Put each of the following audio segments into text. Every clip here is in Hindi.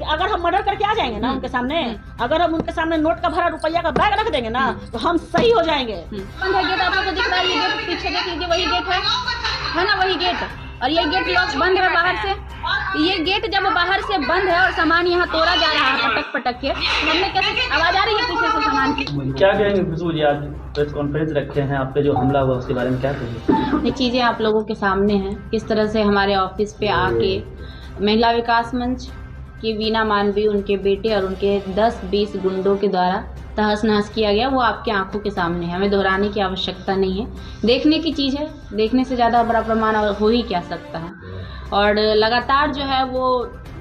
कि अगर हम मर्डर करके आ जाएंगे ना उनके सामने, अगर हम उनके सामने नोट का भरा रुपया का बैग रख देंगे ना तो हम सही हो जाएंगे। बंद है गेट, आप लोगों को दिख रहा है, ये गेट पीछे देख लीजिए, वही गेट है ना, वही गेट। और ये गेट लॉक बंद है बाहर से। ये गेट जब बाहर से बंद है और सामान यहाँ तोड़ा जा रहा है पटक पटक के, हमने कैसे, आवाज आ रही है पीछे से सामान की। क्या कहेंगे खुशबू जी, आज प्रेस कॉन्फ्रेंस रखे हैं, आप पे जो हमला हुआ उसके बारे में क्या कहेंगे? ये चीज़ें आप लोगों के सामने हैं, किस तरह से हमारे ऑफिस पे आके महिला विकास मंच की वीना मानवी, उनके बेटे और उनके 10-20 गुंडों के द्वारा तहस नहस किया गया, वो आपके आंखों के सामने है। हमें दोहराने की आवश्यकता नहीं है, देखने की चीज़ है, देखने से ज़्यादा बड़ा प्रमाण हो ही क्या सकता है। और लगातार जो है वो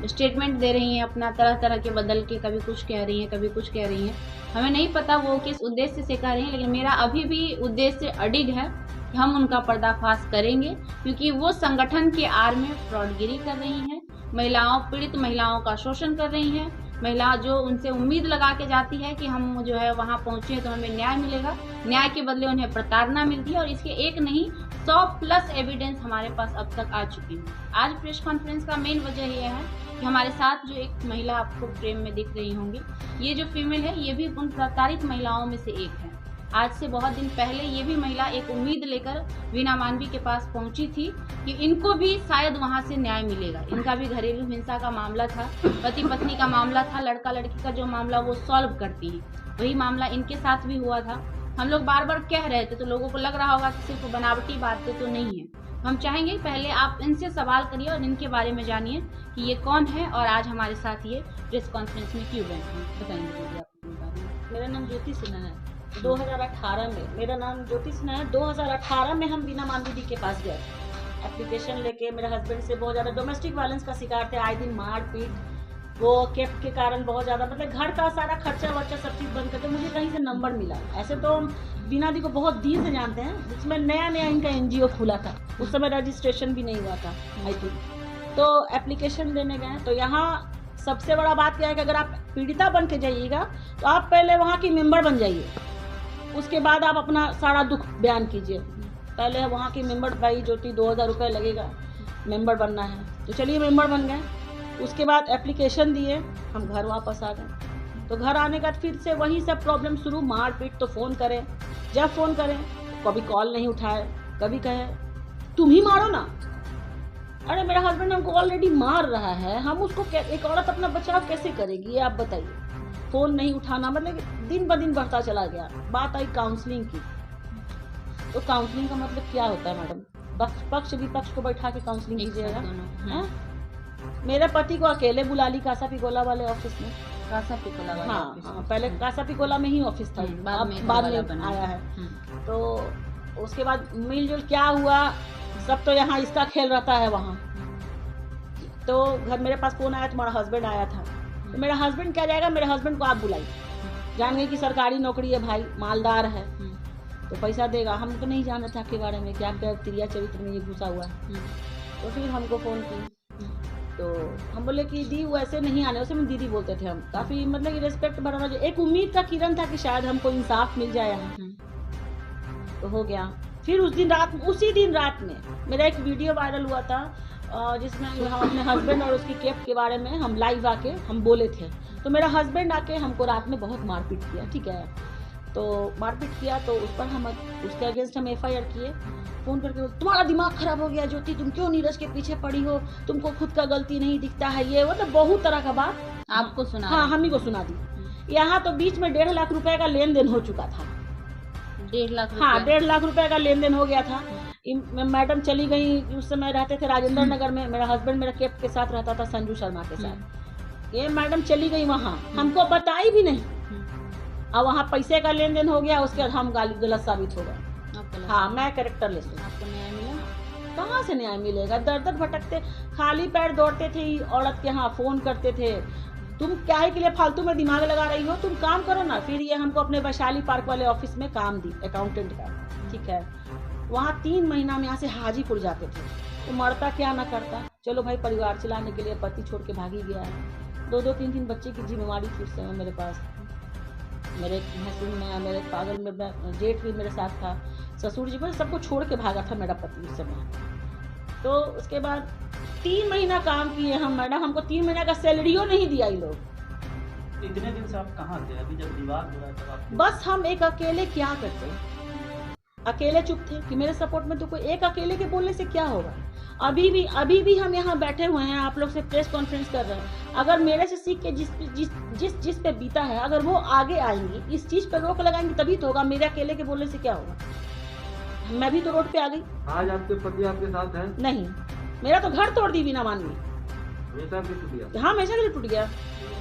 स्टेटमेंट दे रही हैं अपना, तरह तरह के बदल के, कभी कुछ कह रही हैं, कभी कुछ कह रही हैं। हमें नहीं पता वो किस उद्देश्य से कह रही हैं, लेकिन मेरा अभी भी उद्देश्य अडिग है कि हम उनका पर्दाफाश करेंगे, क्योंकि वो संगठन के आड़ में फ्रॉडगिरी कर रही हैं, पीड़ित महिलाओं का शोषण कर रही हैं। महिला जो उनसे उम्मीद लगा के जाती है कि हम जो है वहाँ पहुँचे तो हमें न्याय मिलेगा, न्याय के बदले उन्हें प्रताड़ना मिलती है। और इसके एक नहीं 100+ एविडेंस हमारे पास अब तक आ चुकी है। आज प्रेस कॉन्फ्रेंस का मेन वजह यह है कि हमारे साथ जो एक महिला आपको फ्रेम में दिख रही होंगी, ये जो फीमेल है ये भी उन प्रताड़ित महिलाओं में से एक है। आज से बहुत दिन पहले ये भी महिला एक उम्मीद लेकर वीना मानवी के पास पहुंची थी कि इनको भी शायद वहां से न्याय मिलेगा। इनका भी घरेलू हिंसा का मामला था, पति पत्नी का मामला था, लड़का लड़की का जो मामला वो सॉल्व करती है, वही मामला इनके साथ भी हुआ था। हम लोग बार बार कह रहे थे तो लोगों को लग रहा होगा कि सिर्फ बनावटी बातें तो नहीं है। हम चाहेंगे पहले आप इनसे सवाल करिए और इनके बारे में जानिए कि ये कौन है और आज हमारे साथ ये प्रेस कॉन्फ्रेंस में क्यों बैठे हैं, बताएंगे आप। मेरा नाम ज्योति सिन्हा है। 2018 में मेरा नाम ज्योति सिन्हा है। 2018 में हम वीना मानवी जी के पास गए एप्लीकेशन लेके। मेरे हस्बैंड से बहुत ज़्यादा डोमेस्टिक वायलेंस का शिकार थे, आए दिन मार पीट, वो केप के कारण बहुत ज़्यादा, मतलब घर का सारा खर्चा वर्चा सब चीज़ बंद करते। मुझे कहीं से नंबर मिला। ऐसे तो वीना दी को बहुत दिन से जानते हैं, जिसमें नया नया इनका NGO खुला था, उस समय रजिस्ट्रेशन भी नहीं हुआ था आई थिंक। तो एप्लीकेशन देने गए तो यहाँ सबसे बड़ा बात क्या है कि अगर आप पीड़िता बन के जाइएगा तो आप पहले वहाँ की मेंबर बन जाइए, उसके बाद आप अपना सारा दुख बयान कीजिए। पहले वहाँ की मेंबर, भाई ज्योति 2000 रुपये लगेगा, मेंबर बनना है। तो चलिए मेंबर बन गए। उसके बाद एप्लीकेशन दिए, हम घर वापस आ गए। तो घर आने के बाद फिर से वही सब प्रॉब्लम शुरू, मार पीट। तो फ़ोन करें, जब फ़ोन करें कभी कॉल नहीं उठाए, कभी कहे तुम ही मारो ना। अरे मेरा हस्बैंड हमको ऑलरेडी मार रहा है, हम उसको एक औरत अपना बचाव कैसे करेगी, ये आप बताइए। फ़ोन नहीं उठाना, मतलब दिन ब दिन बढ़ता चला गया। बात आई काउंसलिंग की, तो काउंसलिंग का मतलब क्या होता है मैडम? पक्ष विपक्ष को बैठा के काउंसलिंग कीजिएगा। मेरे पति को अकेले बुला ली कासा पिकोला वाले ऑफिस में। कासा पिकोला वाले ऑफिस में। पहले कासा पिकोला में ही ऑफिस था, बाद में आया है। तो उसके बाद मिलजुल क्या हुआ, सब तो यहाँ इसका खेल रहता है वहाँ। तो घर मेरे पास फ़ोन आया, तुम्हारा हस्बैंड आया था। तो मेरा हस्बैंड क्या जाएगा, मेरे हस्बैंड को आप बुलाइए, जान गई कि सरकारी नौकरी है भाई, मालदार है, तो पैसा देगा। हमको नहीं जाना था के बारे में, क्या क्या क्रिया चरित्र में ये घुसा हुआ है। तो फिर हमको फ़ोन की, तो हम बोले कि दी वैसे नहीं आने, उसे हम दीदी बोलते थे। हम काफ़ी मतलब कि रिस्पेक्ट बढ़ाना, जो एक उम्मीद का किरण था कि शायद हमको इंसाफ मिल जाए यहाँ, तो हो गया। फिर उसी दिन रात में मेरा एक वीडियो वायरल हुआ था, जिसमें हम अपने हस्बैंड और उसकी केप के बारे में हम लाइव आके हम बोले थे। तो मेरा हस्बैंड आके हमको रात में बहुत मारपीट किया, ठीक है। तो मारपीट किया तो उस पर हम उसके अगेंस्ट हम FIR किए। फ़ोन करके तुम्हारा दिमाग खराब हो गया ज्योति, तुम क्यों नीरज के पीछे पड़ी हो, तुमको खुद का गलती नहीं दिखता है, ये मतलब बहुत तरह का बात आपको सुना। हाँ, हम ही को सुना दी। यहाँ तो बीच में 1.5 लाख रुपए का लेन देन हो चुका था। 1.5 लाख? हाँ, 1.5 लाख रुपए का लेन देन हो गया था। मैडम चली गई, उस समय रहते थे राजेंद्र नगर में। मेरा हस्बैंड मेरा केप के साथ रहता था, संजू शर्मा के साथ। ये मैडम चली गई वहाँ, हमको बताई भी नहीं, और वहाँ पैसे का लेन देन हो गया। उसके बाद हम गलत साबित हो गए। हाँ, मैं कैरेक्टर लेस हूँ। आपको न्याय मिला? कहाँ से न्याय मिलेगा? दर दर भटकते, खाली पैर दौड़ते थे औरत के यहाँ, फ़ोन करते थे। तुम क्या है के लिए फालतू में दिमाग लगा रही हो, तुम काम करो ना। फिर ये हमको अपने वैशाली पार्क वाले ऑफिस में काम दी, अकाउंटेंट का, ठीक है। वहाँ 3 महीना में यहाँ से हाजीपुर जाते थे। तो मरता क्या ना करता, चलो भाई परिवार चलाने के लिए पति छोड़ के भागी गया है। 2-2, 3-3 बच्चे की जिम्मेवारी थी उस समय मेरे पास। मेरे महसूल में, मेरे पागल में जेठ भी मेरे साथ था, ससुर जी, मैं सबको छोड़ के भागा था मेरा पति उस समय। तो उसके बाद 3 महीना काम किए हम मैडम, हमको 3 महीना का सैलरियो नहीं दिया ये लोग। इतने दिन से आप कहाँ थे? अभी जब विवाद हो रहा था आप बस हम एक अकेले क्या करते, अकेले चुप थे कि मेरे सपोर्ट में तो कोई एक अकेले के बोलने से क्या होगा। अभी भी हम यहाँ बैठे हुए हैं, आप लोग से प्रेस कॉन्फ्रेंस कर रहे हैं। अगर मेरे से सीख के जिस पे बीता है, अगर वो आगे आएंगी, इस चीज पर रोक लगाएंगी तभी तो होगा। मेरे अकेले के बोलने से क्या होगा? मैं भी तो रोड पे आ गई। आज आपके पति आपके साथ हैं? नहीं, मेरा तो घर तोड़ दी बिना मानवी। हमेशा के टूट गया? हाँ, हमेशा के लिए टूट गया।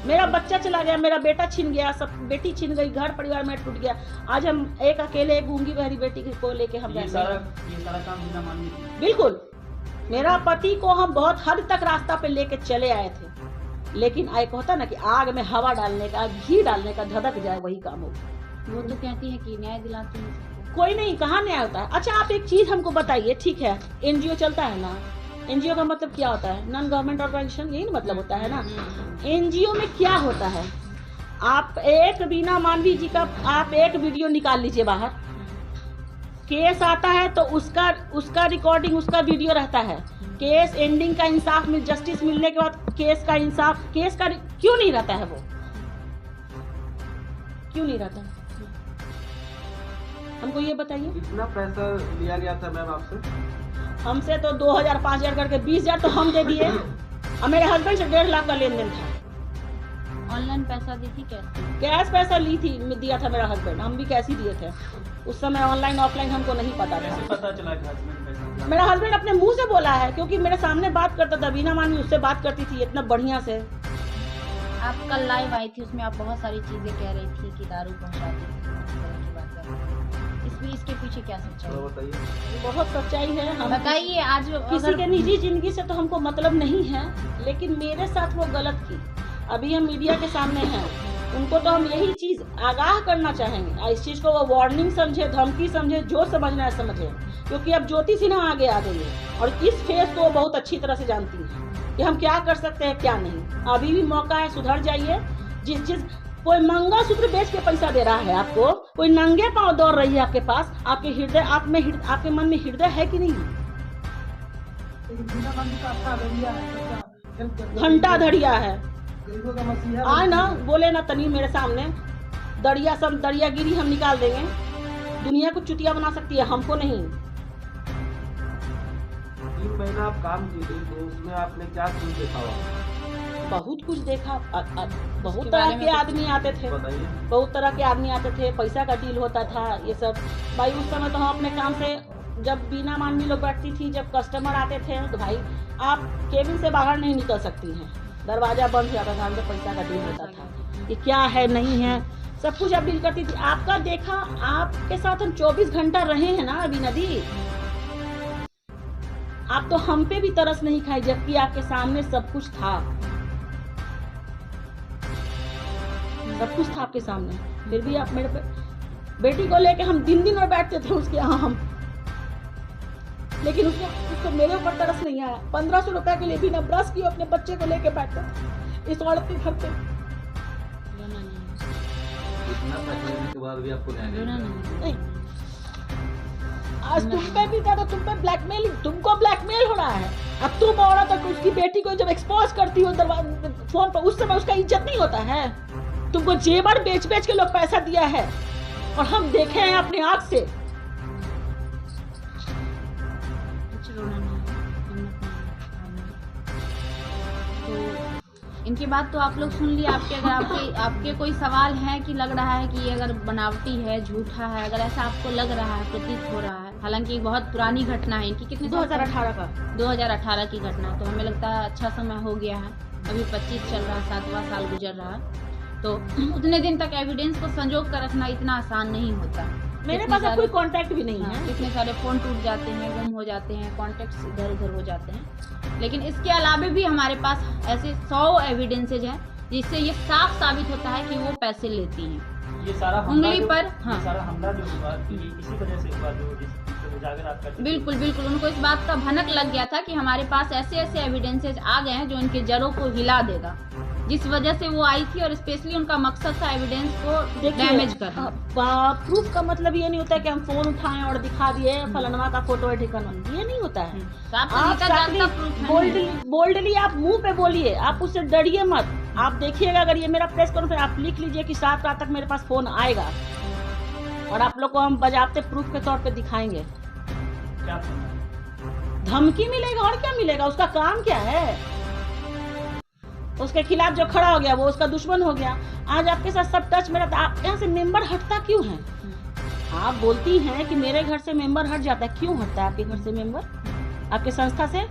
मेरा बच्चा चला गया, मेरा बेटा छिन गया, सब बेटी छिन गई, घर परिवार में टूट गया। आज हम एक अकेले एक गूंगी बहरी बेटी को लेके हम ये सारा काम बिना मानवी थी। बिल्कुल। मेरा पति को हम बहुत हद तक रास्ता पे लेके चले आए थे, लेकिन एक होता ना कि आग में हवा डालने का, घी डालने का, धधक जाए, वही काम होगा। वो तो कहती है कि न्याय दिलाती है सबको। कोई नहीं, कहाँ न्याय होता है। अच्छा, आप एक चीज हमको बताइए, ठीक है, एनजीओ चलता है ना, एनजीओ का मतलब क्या होता है? नॉन गवर्नमेंट ऑर्गेनाइजेशन, यही मतलब होता है ना। एनजीओ में क्या होता है? आप एक बीना मानवी जी का आप एक वीडियो निकाल लीजिए बाहर, केस आता है तो उसका रिकॉर्डिंग, उसका वीडियो रहता है। केस एंडिंग का इंसाफ मिल, जस्टिस मिलने के बाद केस का इंसाफ, केस का क्यों नहीं रहता है? वो क्यों नहीं रहता है? हमको ये बताइए। कितना पैसा लिया गया था मैम आपसे? हमसे तो 2000 5000 करके 20,000 तो हम दे दिए, और मेरे हस्बैंड से 1.5 लाख का लेन देन था। ऑनलाइन पैसा दी थी, कैश पैसा ली थी, दिया था मेरा हस्बैंड, हम भी कैश ही दिए थे। उस समय ऑनलाइन ऑफलाइन हमको नहीं पता कैसे था। पता चला कि हस्बैंड पैसा? मेरा हस्बैंड अपने मुंह से बोला है, क्योंकि मेरे सामने बात करता था, बीना मानवी उससे बात करती थी इतना बढ़िया से। आप कल लाइव आई थी, उसमें आप बहुत सारी चीजें कह रही थी कि दारू पहुंचाती थी, इस तरह की बात कर रही थी। इसके पीछे क्या सच्चाई थोड़ा है? बताइए। बहुत सच्चाई है। हम बताइए। आज किसी के निजी जिंदगी से तो हमको मतलब नहीं है, लेकिन मेरे साथ वो गलत की। अभी हम मीडिया के सामने हैं, उनको तो हम यही चीज आगाह करना चाहेंगे, इस चीज को वो वार्निंग समझे, धमकी समझे, जो समझना है समझे, क्योंकि अब ज्योति सिन्हा आगे आ गई है और इस फेस को वो बहुत अच्छी तरह से जानती है कि हम क्या कर सकते हैं क्या नहीं। अभी भी मौका है, सुधर जाइए। जिस कोई मंगलसूत्र बेच के पैसा दे रहा है आपको, कोई नंगे पांव दौड़ रही है आपके पास, आपके हृदय आपके मन में हृदय है कि नहीं? घंटा धड़िया है। आए ना, बोले ना तनी मेरे सामने, दरियागिरी हम निकाल देंगे। दुनिया को चुतिया बना सकती है, हमको नहीं। 3 महीना आप काम किए थे, तो उसमें आपने क्या कुछ देखा हुआ? बहुत कुछ देखा। बहुत उसके तरह बारे में के कुछ आदमी आते थे, बताइए। बहुत तरह के आदमी आते थे, पैसा का डील होता था, ये सब। भाई उस समय तो हम अपने काम से, जब बीना मानवी लोग बैठती थी, जब कस्टमर आते थे, तो भाई आप केबिन से बाहर नहीं निकल सकती हैं, दरवाजा बंद हो जाता था, हमसे पैसा का डील होता था, ये क्या है नहीं है, सब कुछ आप डील करती थी। आपका देखा, आपके साथ हम 24 घंटा रहे हैं ना अभी नदी। आप तो हम पे भी तरस नहीं खाई, जबकि आपके सामने सब कुछ था, सब कुछ था आपके सामने, फिर भी आप मेरे बेटी को लेके हम दिन और बैठते थे उसके यहाँ हम, लेकिन उसको मेरे ऊपर तरस नहीं आया। 1500 रुपए के लिए भी ना ब्रश की अपने बच्चे को लेके बैठते थे इस औरत के घर पे। इतना पैसा देने के बाद भी आपको न्याय नहीं मिला? नहीं, आज तुम पे भी था, तो तुम पे ब्लैकमेल, तुमको ब्लैकमेल हो रहा है। अब तुम औरत और उसकी बेटी को जब एक्सपोज करती हो फोन पर, उस समय उसका इज्जत नहीं होता है। तुमको जेवर बेच के लोग पैसा दिया है, और हम देखे हैं अपने आंख से। तो इनकी बात तो आप लोग सुन लिए। अगर आपके कोई सवाल है कि लग रहा है कि ये अगर बनावटी है, झूठा है, अगर ऐसा आपको लग रहा है, प्रतीत हो रहा है, हालांकि बहुत पुरानी घटना है इनकी, कितने 2018 का 2018 की घटना, तो हमें लगता है अच्छा समय हो गया है। अभी 25 चल रहा है, 7वां साल गुजर रहा है, तो उतने दिन तक एविडेंस को संजोग कर रखना इतना आसान नहीं होता। मेरे पास अब कोई कांटेक्ट भी नहीं है। कितने सारे फोन टूट जाते हैं, गुम हो जाते हैं, कॉन्टेक्ट्स इधर उधर हो जाते हैं। लेकिन इसके अलावा भी हमारे पास ऐसे 100 एविडेंसेज हैं जिससे ये साफ साबित होता है कि वो पैसे लेती हैं। ये सारा उंगली पर, हाँ, ये सारा हमला जो हुआ, ये इसी वजह से हुआ, जो उजागर आप करते थे। बिल्कुल उनको इस बात का भनक लग गया था कि हमारे पास ऐसे एविडेंसेज आ गए हैं जो इनके जड़ों को हिला देगा, जिस वजह से वो आई थी, और स्पेशली उनका मकसद था एविडेंस को डैमेज करना। प्रूफ का मतलब ये नहीं होता है कि हम फोन उठाएं और दिखा दिए फलनवा का फोटो है ठिकाना, ये नहीं होता है। तो आप बोल्डली आप मुंह पे बोलिए, आप उससे डरिए मत। आप देखिएगा, अगर ये मेरा प्रेस कॉन्फ्रेंस आप लिख लीजिए कि 7 रात तक मेरे पास फोन आएगा और आप लोग को हम बजाते प्रूफ के तौर पे दिखाएंगे। क्या धमकी मिलेगा और क्या मिलेगा, उसका काम क्या है? उसके खिलाफ जो खड़ा हो गया वो उसका दुश्मन हो गया। आज आपके साथ सब टच मेरा, आप यहाँ से मेंबर हटता क्यों है? आप बोलती हैं कि मेरे घर से मेंबर हट जाता है, क्यों हटता है आपके घर से मेंबर? आपके संस्था से?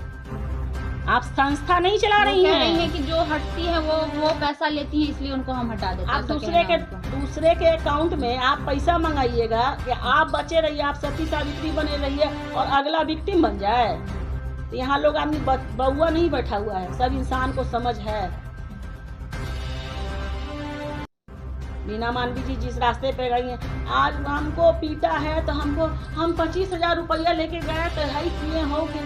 आप संस्था नहीं चला रही हैं कि जो हटती है वो पैसा लेती है, इसलिए उनको हम हटा देते हैं। आप दूसरे के अकाउंट में आप पैसा मंगाइएगा कि आप बचे रहिए, आप सती सावित्री बने रहिए और अगला विक्टिम बन जाए। तो यहाँ लोग आदमी बउआ नहीं बैठा हुआ है, सब इंसान को समझ है। वीना मानवी जी जिस रास्ते पे गई हैं, आज हमको पीटा है तो हम 25,000 रुपया लेके गए तो हाई किए हो कि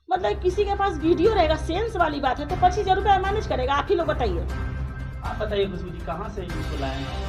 मतलब किसी के पास वीडियो रहेगा, सेंस वाली बात है, तो 25,000 रुपया मैनेज करेगा? आप ही लोग बताइए। आप बताइए खुशबू जी, कहाँ से इसको लाए हैं?